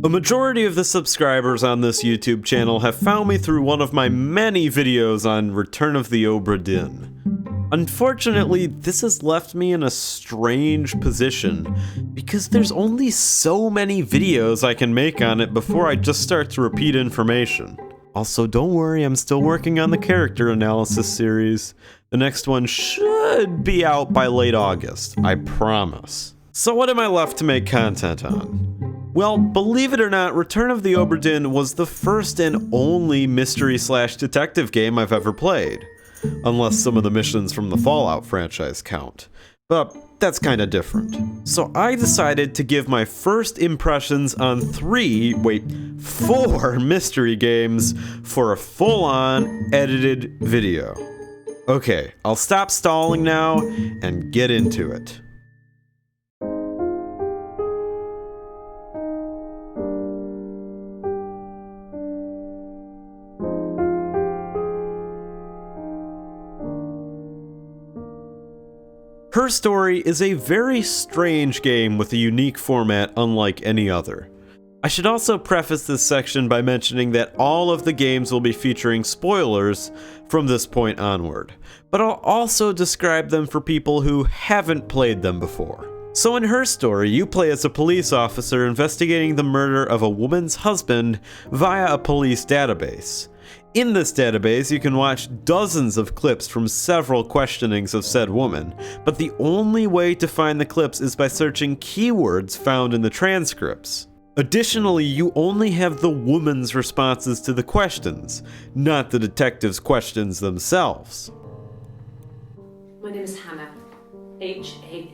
A majority of the subscribers on this YouTube channel have found me through one of my many videos on Return of the Obra Dinn. Unfortunately, this has left me in a strange position, because there's only so many videos I can make on it before I just start to repeat information. Also, don't worry, I'm still working on the character analysis series. The next one should be out by late August, I promise. So what am I left to make content on? Well, believe it or not, Return of the Obra Dinn was the first and only mystery/detective game I've ever played. Unless some of the missions from the Fallout franchise count. But that's kinda different. So I decided to give my first impressions on 4 mystery games for a full-on edited video. Okay, I'll stop stalling now and get into it. Her Story is a very strange game with a unique format unlike any other. I should also preface this section by mentioning that all of the games will be featuring spoilers from this point onward, but I'll also describe them for people who haven't played them before. So in Her Story, you play as a police officer investigating the murder of a woman's husband via a police database. In this database, you can watch dozens of clips from several questionings of said woman, but the only way to find the clips is by searching keywords found in the transcripts. Additionally, you only have the woman's responses to the questions, not the detective's questions themselves. My name is Hannah. H-A-N-N-A-H.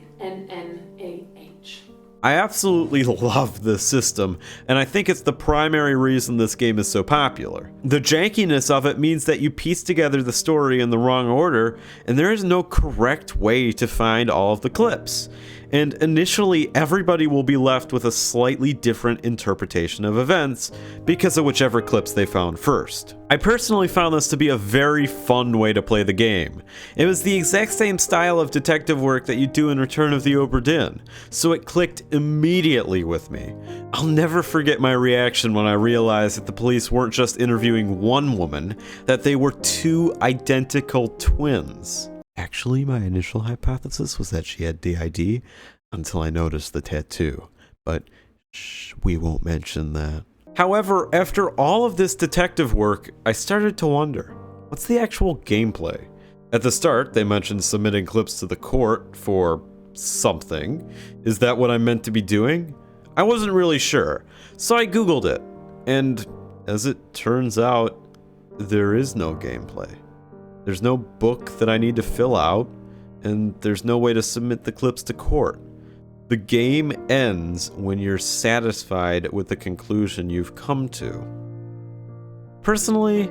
I absolutely love this system, and I think it's the primary reason this game is so popular. The jankiness of it means that you piece together the story in the wrong order, and there is no correct way to find all of the clips. And initially, everybody will be left with a slightly different interpretation of events because of whichever clips they found first. I personally found this to be a very fun way to play the game. It was the exact same style of detective work that you do in Return of the Obra Dinn, so it clicked immediately with me. I'll never forget my reaction when I realized that the police weren't just interviewing one woman, that they were 2 identical twins. Actually, my initial hypothesis was that she had DID until I noticed the tattoo, but shh, we won't mention that. However, after all of this detective work, I started to wonder, what's the actual gameplay? At the start, they mentioned submitting clips to the court for something. Is that what I'm meant to be doing? I wasn't really sure, so I googled it, and as it turns out, there is no gameplay. There's no book that I need to fill out, and there's no way to submit the clips to court. The game ends when you're satisfied with the conclusion you've come to. Personally,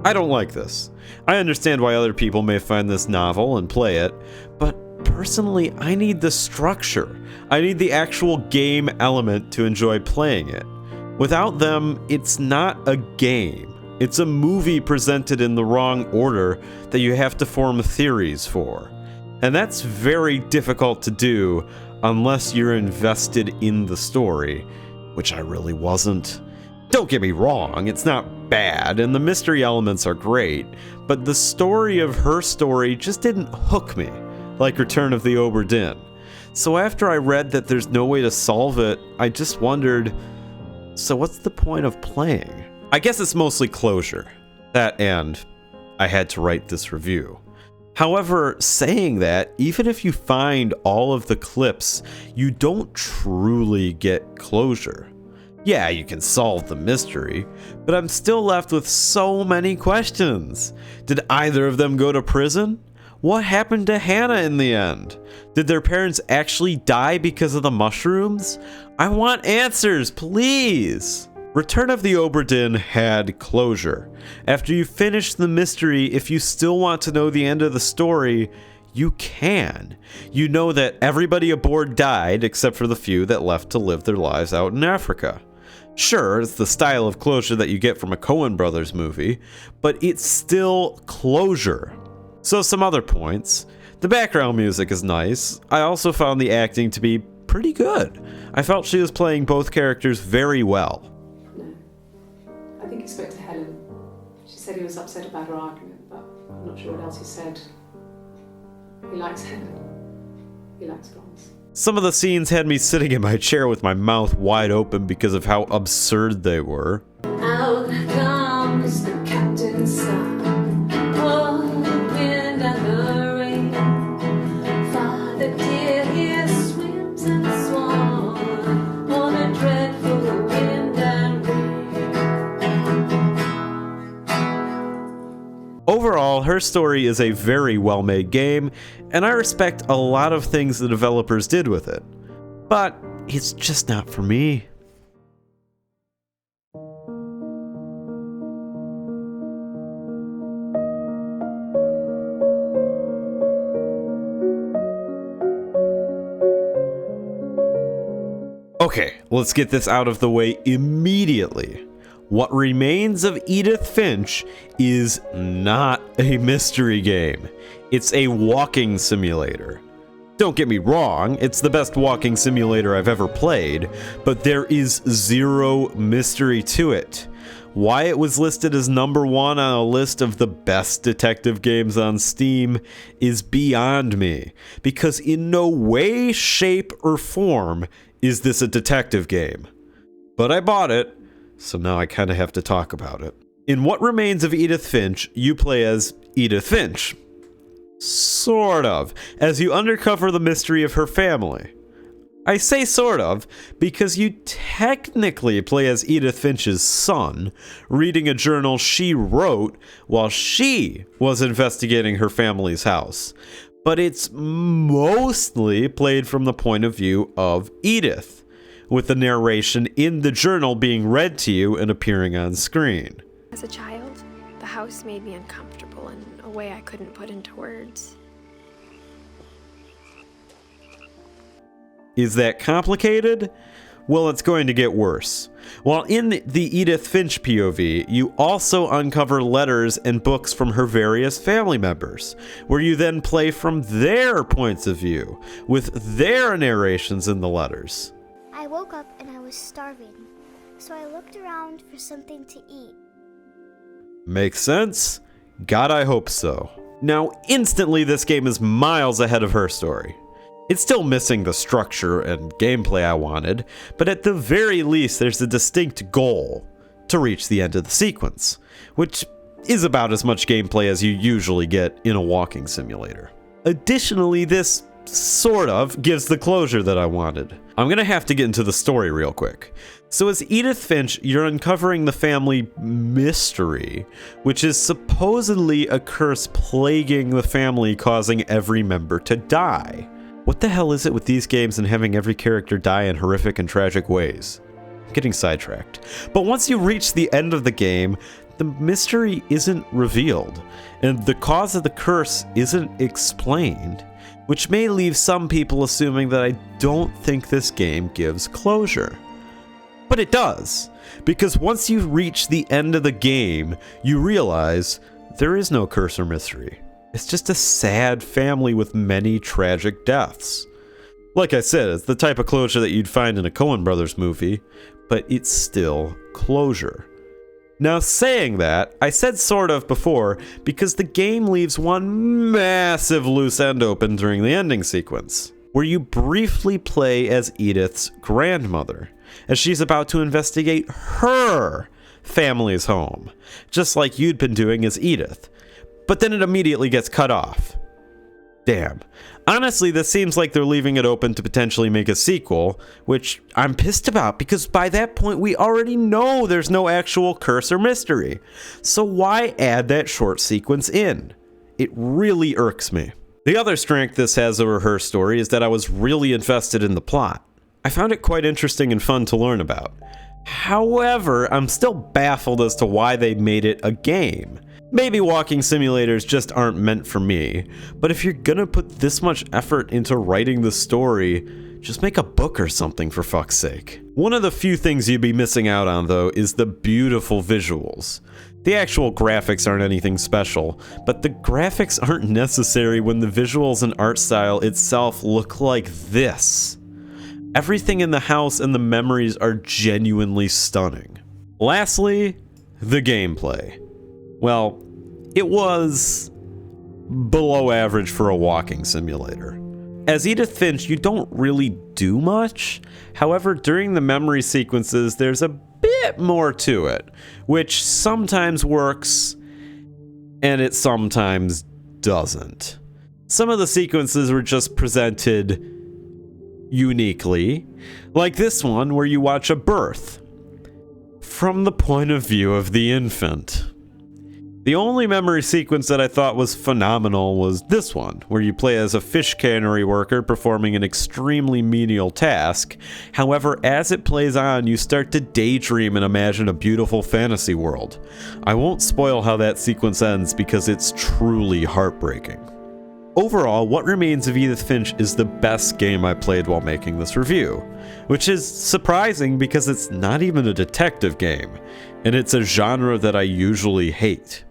I don't like this. I understand why other people may find this novel and play it, but personally, I need the structure. I need the actual game element to enjoy playing it. Without them, it's not a game. It's a movie presented in the wrong order that you have to form theories for. And that's very difficult to do unless you're invested in the story, which I really wasn't. Don't get me wrong, it's not bad, and the mystery elements are great, but the story of Her Story just didn't hook me, like Return of the Obra Dinn. So after I read that there's no way to solve it, I just wondered, so what's the point of playing? I guess it's mostly closure. That, and I had to write this review. However, saying that, even if you find all of the clips, you don't truly get closure. Yeah, you can solve the mystery, but I'm still left with so many questions. Did either of them go to prison? What happened to Hannah in the end? Did their parents actually die because of the mushrooms? I want answers, please! Return of the Obra Dinn had closure. After you finish the mystery, if you still want to know the end of the story, you can. You know that everybody aboard died except for the few that left to live their lives out in Africa. Sure, it's the style of closure that you get from a Coen Brothers movie, but it's still closure. So some other points. The background music is nice. I also found the acting to be pretty good. I felt she was playing both characters very well. No. I think he spoke to Helen. She said he was upset about her argument, but I'm not sure what else he said. He likes Helen. He likes blondes. Some of the scenes had me sitting in my chair with my mouth wide open because of how absurd they were. Out comes the captain's son. Oh, the wind and the rain. Father dear, here swims and swan on a dreadful wind and rain. Overall, Her Story is a very well-made game, and I respect a lot of things the developers did with it. But it's just not for me. Okay, let's get this out of the way immediately. What Remains of Edith Finch is not a mystery game. It's a walking simulator. Don't get me wrong, it's the best walking simulator I've ever played, but there is zero mystery to it. Why it was listed as number 1 on a list of the best detective games on Steam is beyond me, because in no way, shape, or form is this a detective game. But I bought it, so now I kind of have to talk about it. In What Remains of Edith Finch, you play as Edith Finch. Sort of, as you uncover the mystery of her family. I say sort of, because you technically play as Edith Finch's son, reading a journal she wrote while she was investigating her family's house. But it's mostly played from the point of view of Edith, with the narration in the journal being read to you and appearing on screen. As a child, the house made me uncomfortable in a way I couldn't put into words. Is that complicated? Well, it's going to get worse. While in the Edith Finch POV, you also uncover letters and books from her various family members, where you then play from their points of view, with their narrations in the letters. I woke up and I was starving, so I looked around for something to eat. Makes sense? God, I hope so. Now, instantly this game is miles ahead of Her Story. It's still missing the structure and gameplay I wanted, but at the very least there's a distinct goal to reach the end of the sequence, which is about as much gameplay as you usually get in a walking simulator. Additionally, this sort of gives the closure that I wanted. I'm gonna have to get into the story real quick. So as Edith Finch, you're uncovering the family mystery, which is supposedly a curse plaguing the family, causing every member to die. What the hell is it with these games and having every character die in horrific and tragic ways? I'm getting sidetracked. But once you reach the end of the game, the mystery isn't revealed, and the cause of the curse isn't explained, which may leave some people assuming that I don't think this game gives closure. But it does, because once you reach the end of the game, you realize there is no curse or mystery. It's just a sad family with many tragic deaths. Like I said, it's the type of closure that you'd find in a Coen Brothers movie, but it's still closure. Now, saying that, I said sort of before because the game leaves one massive loose end open during the ending sequence, where you briefly play as Edith's grandmother, as she's about to investigate her family's home, just like you'd been doing as Edith. But then it immediately gets cut off. Damn. Honestly, this seems like they're leaving it open to potentially make a sequel, which I'm pissed about because by that point we already know there's no actual curse or mystery. So why add that short sequence in? It really irks me. The other strength this has over Her Story is that I was really invested in the plot. I found it quite interesting and fun to learn about. However, I'm still baffled as to why they made it a game. Maybe walking simulators just aren't meant for me, but if you're gonna put this much effort into writing the story, just make a book or something for fuck's sake. One of the few things you'd be missing out on, though, is the beautiful visuals. The actual graphics aren't anything special, but the graphics aren't necessary when the visuals and art style itself look like this. Everything in the house and the memories are genuinely stunning. Lastly, the gameplay. Well, it was below average for a walking simulator. As Edith Finch, you don't really do much. However, during the memory sequences, there's a bit more to it, which sometimes works and it sometimes doesn't. Some of the sequences were just presented uniquely, like this one where you watch a birth from the point of view of the infant. The only memory sequence that I thought was phenomenal was this one, where you play as a fish cannery worker performing an extremely menial task. However, as it plays on, you start to daydream and imagine a beautiful fantasy world. I won't spoil how that sequence ends because it's truly heartbreaking. Overall, What Remains of Edith Finch is the best game I played while making this review, which is surprising because it's not even a detective game, and it's a genre that I usually hate.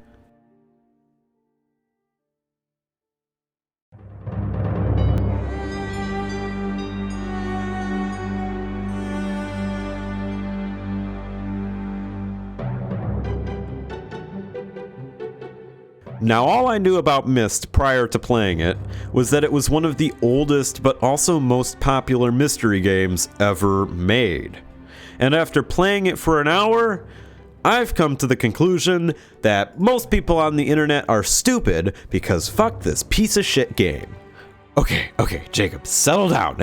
Now, all I knew about Myst prior to playing it was that it was one of the oldest but also most popular mystery games ever made. And after playing it for an hour, I've come to the conclusion that most people on the internet are stupid because fuck this piece of shit game. Okay, Jacob, settle down.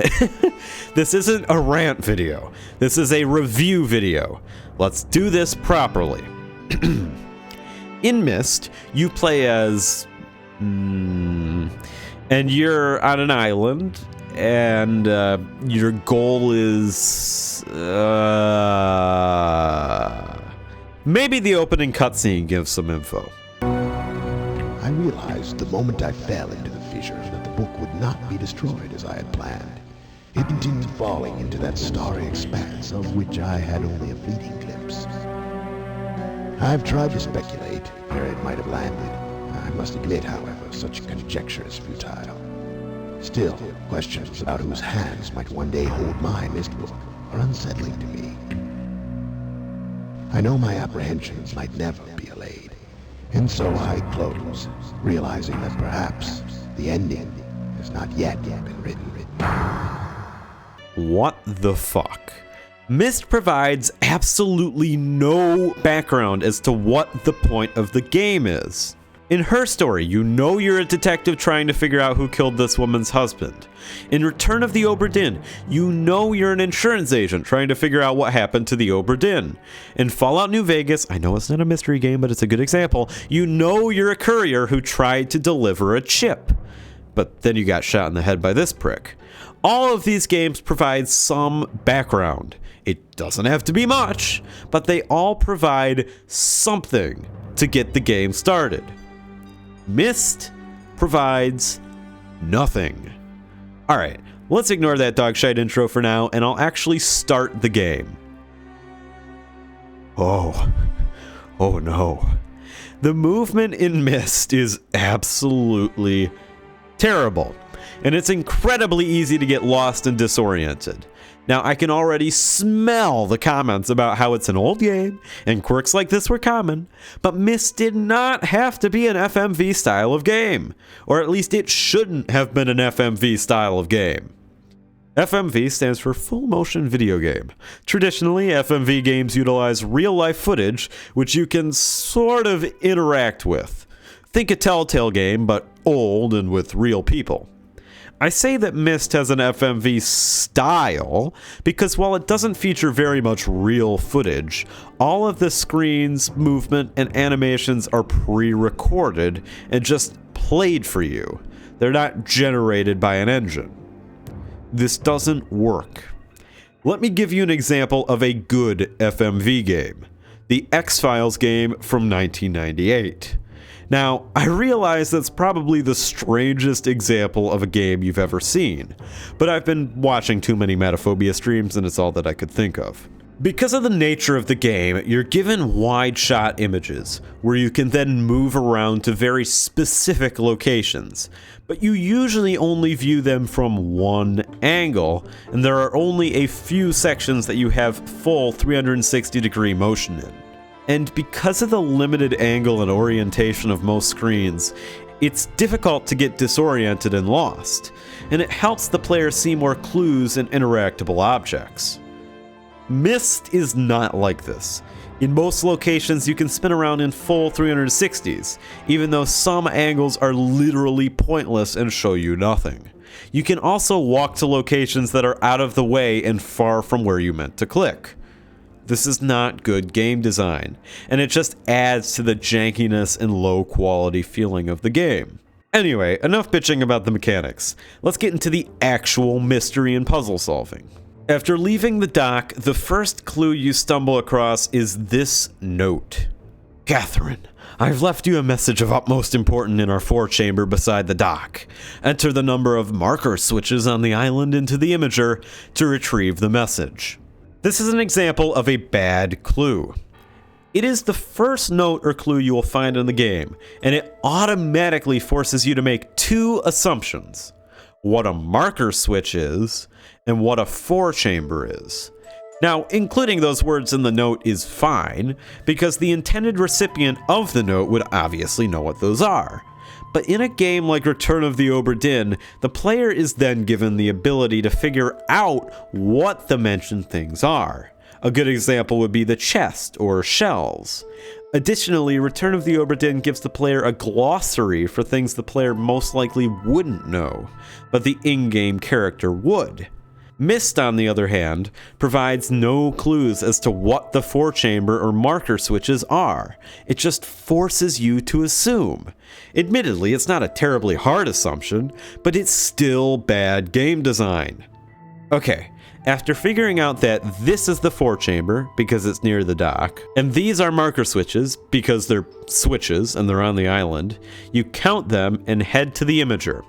This isn't a rant video. This is a review video. Let's do this properly. In Myst, you play as... and you're on an island, and your goal is... maybe the opening cutscene gives some info. I realized the moment I fell into the fissure that the book would not be destroyed as I had planned. It continued falling into that starry expanse of which I had only a fleeting glimpse. I've tried to speculate where it might have landed. I must admit, however, such conjecture is futile. Still, questions about whose hands might one day hold my Myst book are unsettling to me. I know my apprehensions might never be allayed, and so I close, realizing that perhaps the ending has not yet been written. What the fuck? Myst provides absolutely no background as to what the point of the game is. In her story, you know you're a detective trying to figure out who killed this woman's husband. In Return of the Obra Dinn, you know you're an insurance agent trying to figure out what happened to the Obra Dinn. In Fallout New Vegas, I know it's not a mystery game, but it's a good example, you know you're a courier who tried to deliver a chip. But then you got shot in the head by this prick. All of these games provide some background. It doesn't have to be much, but they all provide something to get the game started. Myst provides nothing. Alright, let's ignore that dogshite intro for now, and I'll actually start the game. Oh no. The movement in Myst is absolutely terrible, and it's incredibly easy to get lost and disoriented. Now, I can already smell the comments about how it's an old game, and quirks like this were common, but Myst did not have to be an FMV style of game, or at least it shouldn't have been an FMV style of game. FMV stands for Full Motion Video Game. Traditionally, FMV games utilize real-life footage, which you can sort of interact with. Think a Telltale game, but old and with real people. I say that Myst has an FMV style because while it doesn't feature very much real footage, all of the screens, movement, and animations are pre-recorded and just played for you. They're not generated by an engine. This doesn't work. Let me give you an example of a good FMV game. The X-Files game from 1998. Now, I realize that's probably the strangest example of a game you've ever seen, but I've been watching too many Metaphobia streams and it's all that I could think of. Because of the nature of the game, you're given wide-shot images, where you can then move around to very specific locations, but you usually only view them from one angle, and there are only a few sections that you have full 360-degree motion in. And because of the limited angle and orientation of most screens, it's difficult to get disoriented and lost, and it helps the player see more clues and interactable objects. Myst is not like this. In most locations, you can spin around in full 360s, even though some angles are literally pointless and show you nothing. You can also walk to locations that are out of the way and far from where you meant to click. This is not good game design, and it just adds to the jankiness and low quality feeling of the game. Anyway, enough bitching about the mechanics. Let's get into the actual mystery and puzzle solving. After leaving the dock, the first clue you stumble across is this note. Catherine, I've left you a message of utmost importance in our forechamber beside the dock. Enter the number of marker switches on the island into the imager to retrieve the message. This is an example of a bad clue. It is the first note or clue you will find in the game, and it automatically forces you to make two assumptions: what a marker switch is, and what a forechamber is. Now, including those words in the note is fine, because the intended recipient of the note would obviously know what those are. But in a game like Return of the Obra Dinn, the player is then given the ability to figure out what the mentioned things are. A good example would be the chest or shells. Additionally, Return of the Obra Dinn gives the player a glossary for things the player most likely wouldn't know, but the in-game character would. Myst, on the other hand, provides no clues as to what the forechamber or marker switches are. It just forces you to assume. Admittedly, it's not a terribly hard assumption, but it's still bad game design. Okay, after figuring out that this is the forechamber because it's near the dock, and these are marker switches because they're switches and they're on the island, you count them and head to the imager.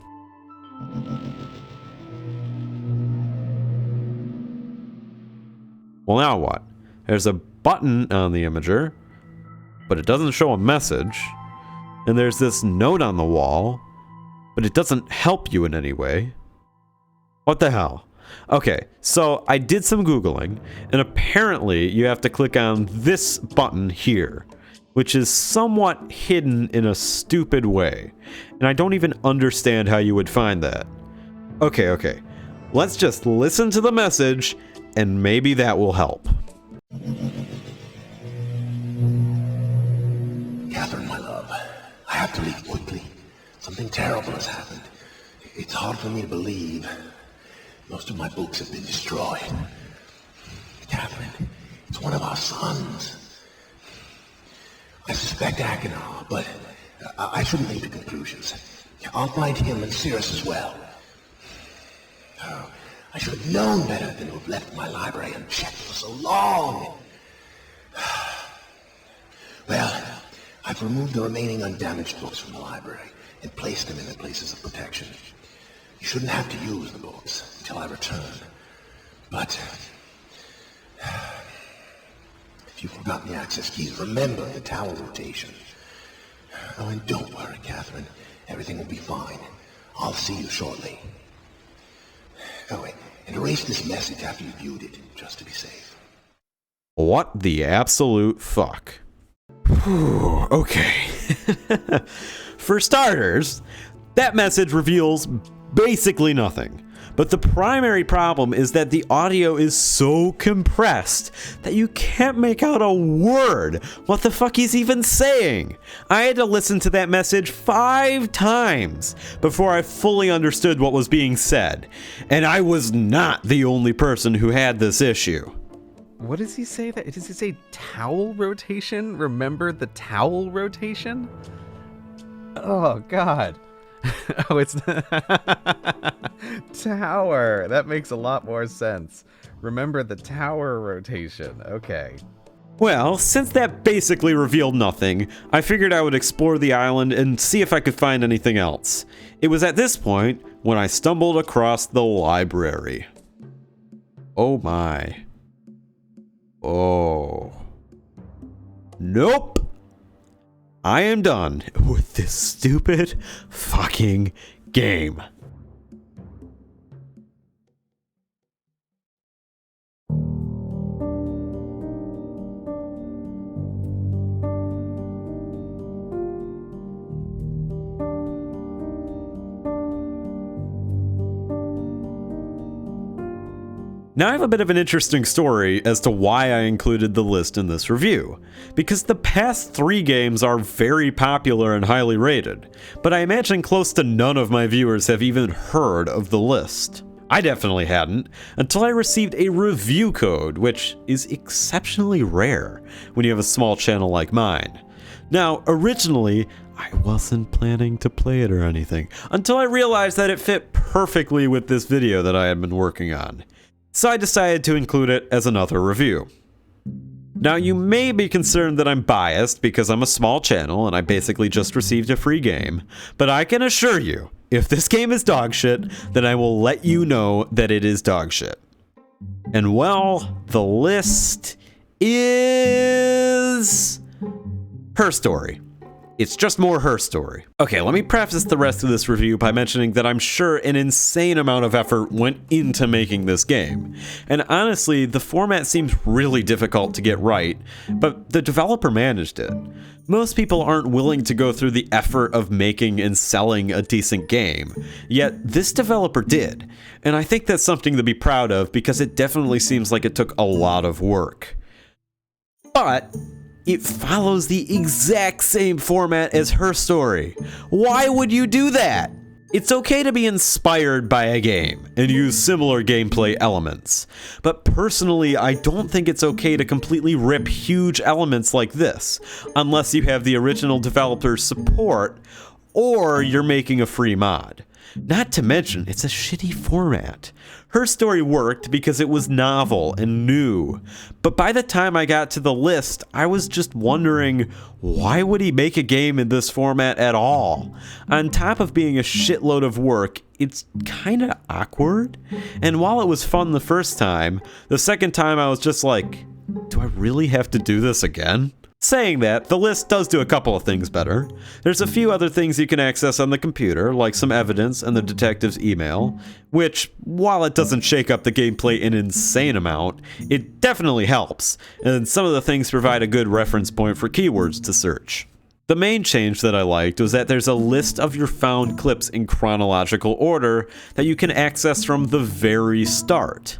Well, now what? There's a button on the imager, but it doesn't show a message. And there's this note on the wall, but it doesn't help you in any way. What the hell? Okay, so I did some Googling, and apparently you have to click on this button here, which is somewhat hidden in a stupid way. And I don't even understand how you would find that. Okay. Let's just listen to the message, and maybe that will help. Catherine, my love, I have to leave quickly. Something terrible has happened. It's hard for me to believe. Most of my books have been destroyed. Catherine, it's one of our sons. I suspect ACNH, but I shouldn't leap to conclusions. I'll find him and Cirrus as well. Oh, I should have known better than to have left my library unchecked for so long. Well, I've removed the remaining undamaged books from the library and placed them in their places of protection. You shouldn't have to use the books until I return. But if you've forgotten the access keys, remember the tower rotation. Oh, and don't worry, Catherine. Everything will be fine. I'll see you shortly. Oh, wait, and erase this message after you've viewed it, just to be safe. What the absolute fuck? Whew, okay. For starters, that message reveals basically nothing. But the primary problem is that the audio is so compressed that you can't make out a word what the fuck he's even saying. I had to listen to that message 5 times before I fully understood what was being said. And I was not the only person who had this issue. What does he say? Does he say towel rotation? Remember the towel rotation? Oh, God. Oh, it's tower. That makes a lot more sense. Remember the tower rotation. Okay. Well, since that basically revealed nothing, I figured I would explore the island and see if I could find anything else. It was at this point when I stumbled across the library. Oh my. Oh. Nope. I am done with this stupid fucking game. Now I have a bit of an interesting story as to why I included the list in this review, because the past 3 games are very popular and highly rated, but I imagine close to none of my viewers have even heard of the list. I definitely hadn't, until I received a review code, which is exceptionally rare when you have a small channel like mine. Now, originally, I wasn't planning to play it or anything, until I realized that it fit perfectly with this video that I had been working on. So I decided to include it as another review. Now you may be concerned that I'm biased because I'm a small channel and I basically just received a free game, but I can assure you, if this game is dog shit, then I will let you know that it is dog shit. And well, the list is Her Story. It's just more Her Story. Okay, let me preface the rest of this review by mentioning that I'm sure an insane amount of effort went into making this game. And honestly, the format seems really difficult to get right, but the developer managed it. Most people aren't willing to go through the effort of making and selling a decent game, yet this developer did. And I think that's something to be proud of because it definitely seems like it took a lot of work. But it follows the exact same format as Her Story. Why would you do that? It's okay to be inspired by a game and use similar gameplay elements, but personally, I don't think it's okay to completely rip huge elements like this, unless you have the original developer's support or you're making a free mod. Not to mention, it's a shitty format. Her Story worked because it was novel and new, but by the time I got to the list, I was just wondering, why would he make a game in this format at all? On top of being a shitload of work, it's kinda awkward, and while it was fun the first time, the second time I was just like, do I really have to do this again? Saying that, the list does do a couple of things better. There's a few other things you can access on the computer, like some evidence and the detective's email, which, while it doesn't shake up the gameplay an insane amount, it definitely helps, and some of the things provide a good reference point for keywords to search. The main change that I liked was that there's a list of your found clips in chronological order that you can access from the very start.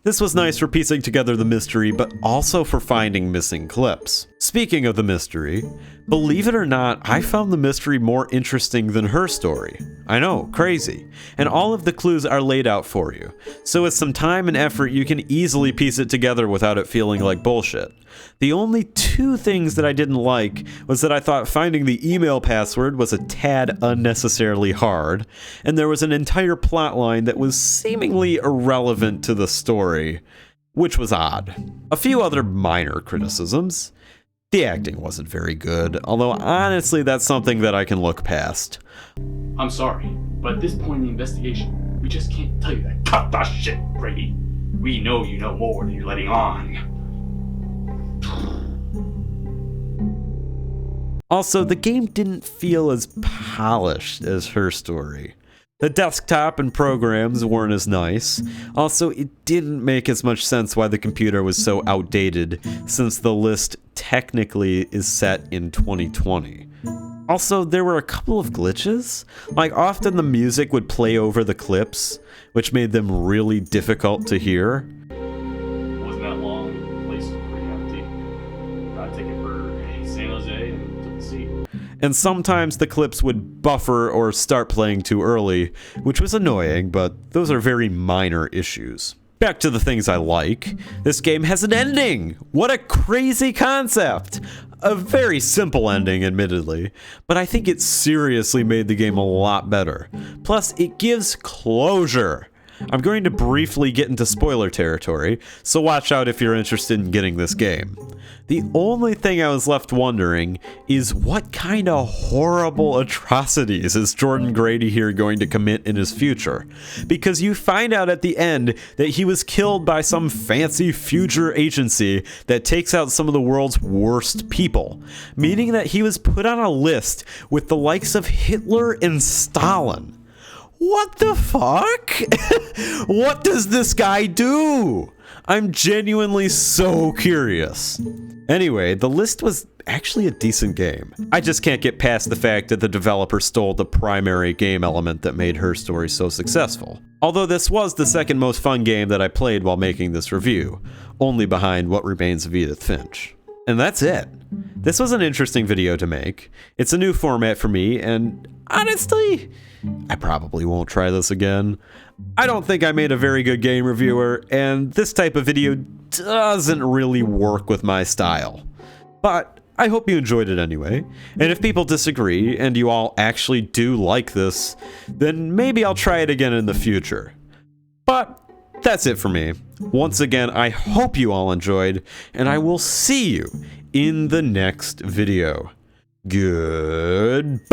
This was nice for piecing together the mystery, but also for finding missing clips. Speaking of the mystery, believe it or not, I found the mystery more interesting than Her Story. I know, crazy. And all of the clues are laid out for you, so with some time and effort you can easily piece it together without it feeling like bullshit. The only 2 things that I didn't like was that I thought finding the email password was a tad unnecessarily hard, and there was an entire plotline that was seemingly irrelevant to the story, which was odd. A few other minor criticisms. The acting wasn't very good, although honestly that's something that I can look past. I'm sorry, but at this point in the investigation, we just can't tell you that. Cut that shit, Brady. We know you know more than you're letting on. Also, the game didn't feel as polished as Her Story. The desktop and programs weren't as nice. Also, it didn't make as much sense why the computer was so outdated, since the list technically is set in 2020. Also, there were a couple of glitches. Like, often the music would play over the clips, which made them really difficult to hear. Wasn't that long? The place was pretty empty. Got a ticket for San Jose and took the seat. And sometimes the clips would buffer or start playing too early, which was annoying, but those are very minor issues. Back to the things I like. This game has an ending! What a crazy concept! A very simple ending, admittedly, but I think it seriously made the game a lot better. Plus, it gives closure. I'm going to briefly get into spoiler territory, so watch out if you're interested in getting this game. The only thing I was left wondering is what kind of horrible atrocities is Jordan Grady here going to commit in his future? Because you find out at the end that he was killed by some fancy future agency that takes out some of the world's worst people, meaning that he was put on a list with the likes of Hitler and Stalin. What the fuck? What does this guy do? I'm genuinely so curious. Anyway, the list was actually a decent game. I just can't get past the fact that the developer stole the primary game element that made her story so successful. Although this was the second most fun game that I played while making this review, only behind What Remains of Edith Finch. And that's it. This was an interesting video to make. It's a new format for me, and honestly, I probably won't try this again. I don't think I made a very good game reviewer, and this type of video doesn't really work with my style. But I hope you enjoyed it anyway, and if people disagree and you all actually do like this, then maybe I'll try it again in the future. But that's it for me. Once again, I hope you all enjoyed, and I will see you in the next video. Goodbye!